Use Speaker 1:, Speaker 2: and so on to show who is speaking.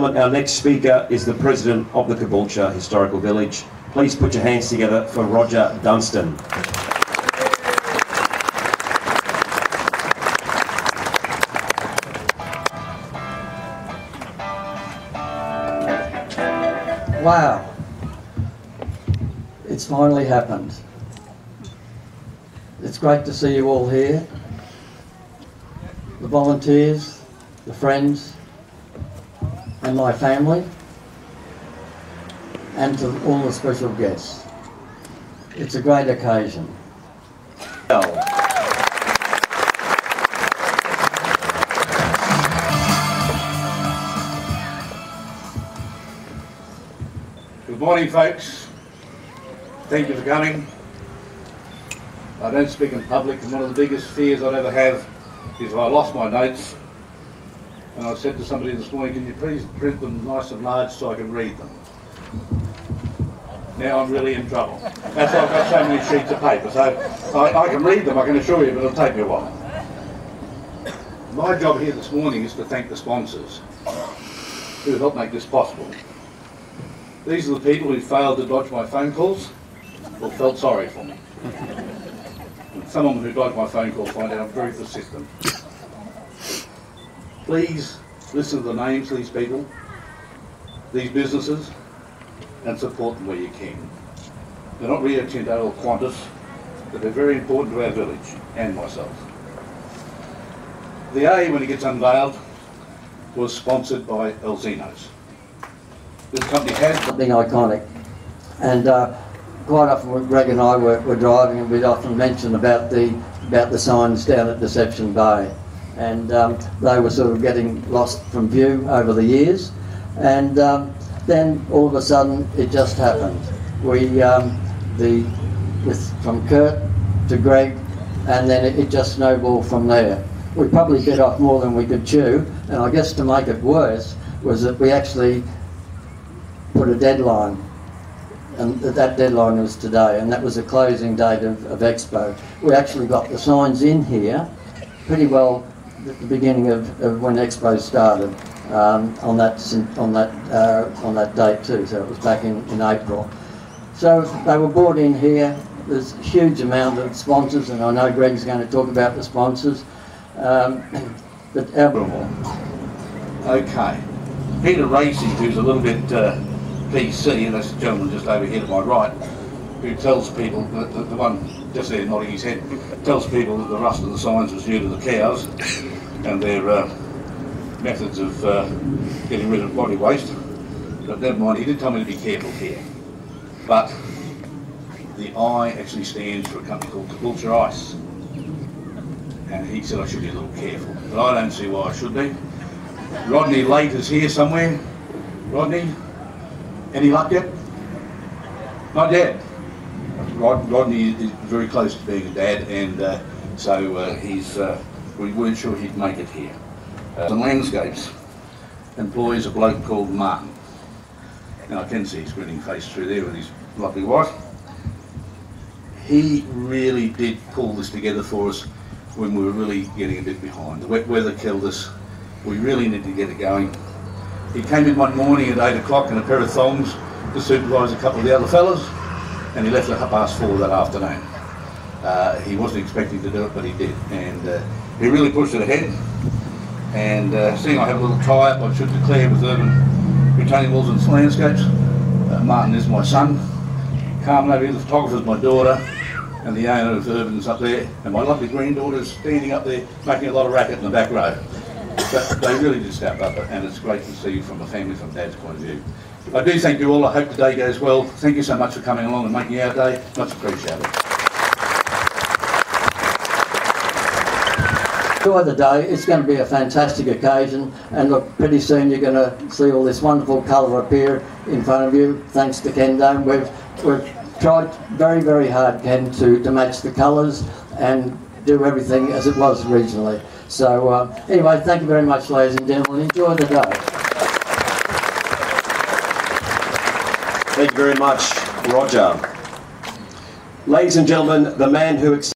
Speaker 1: gentlemen, our next speaker is the President of the Caboolture Historical Village. Please put your hands together for Roger Dunstan.
Speaker 2: Wow, it's finally happened. It's great to see you all here. The volunteers, the friends, and my family, and to all the special guests. It's a great occasion.
Speaker 3: Good morning, folks. Thank you for coming. I don't speak in public, and one of the biggest fears I'd ever have is I lost my notes. And I said to somebody this morning, can you please print them nice and large so I can read them? Now I'm really in trouble. That's why I've got so many sheets of paper. So I can read them, I can assure you, but it'll take me a while. My job here this morning is to thank the sponsors who helped make this possible. These are the people who failed to dodge my phone calls or felt sorry for me. And some of them who dodged my phone call find out I'm very persistent. Please listen to the names of these people, these businesses, and support them where you can. They're not Rio Tinto or Qantas, but they're very important to our village and myself. The A, when it gets unveiled, was sponsored by Elzino's. This company has
Speaker 2: something iconic, and quite often when Greg and I were driving, and we'd often mention about the signs down at Deception Bay, and they were sort of getting lost from view over the years, and then all of a sudden it just happened. From Kurt to Greg, and then it just snowballed from there. We probably bit off more than we could chew, and I guess to make it worse was that we actually put a deadline, and that deadline was today, and that was the closing date of Expo. We actually got the signs in here pretty well at the beginning of when Expo started, on that date too, so it was back in April. So they were brought in here. There's a huge amount of sponsors, and I know Greg's going to talk about the sponsors. But
Speaker 3: okay. Peter Racy, who's a little bit PC, and that's the gentleman just over here to my right, who tells people, the one just there nodding his head, tells people that the rust of the signs was due to the cows and their methods of getting rid of body waste. But never mind, he did tell me to be careful here. But the I actually stands for a company called Caboolture Ice. And he said I should be a little careful. But I don't see why I should be. Rodney Late is here somewhere. Rodney, any luck yet? Not yet. Rodney is very close to being a dad, and so we weren't sure he'd make it here. The Landscapes employs a bloke called Martin. Now I can see his grinning face through there with his lovely wife. He really did pull this together for us when we were really getting a bit behind. The wet weather killed us. We really needed to get it going. He came in one morning at 8 o'clock in a pair of thongs to supervise a couple of the other fellas, and he left at 4:30 that afternoon. He wasn't expecting to do it, but he did, and he really pushed it ahead. And seeing I have a little tie-up, I should declare with Urban Retaining Walls and Landscapes. Martin is my son. Carmen over here, the photographer, is my daughter, and the owner of Urban's up there, and my lovely granddaughter's standing up there making a lot of racket in the back row. But they really did step up, and it's great to see you from a family, from Dad's point of view. I do thank you all. I hope the day goes well. Thank you so much for coming along and making our day. Much appreciated.
Speaker 2: Enjoy the day. It's going to be a fantastic occasion, and look, pretty soon you're going to see all this wonderful colour appear in front of you, thanks to Ken Dome. We've tried very, very hard, Ken, to match the colours and do everything as it was originally. So anyway, thank you very much, ladies and gentlemen. Enjoy the day.
Speaker 1: Thank you very much, Roger. Ladies and gentlemen, the man who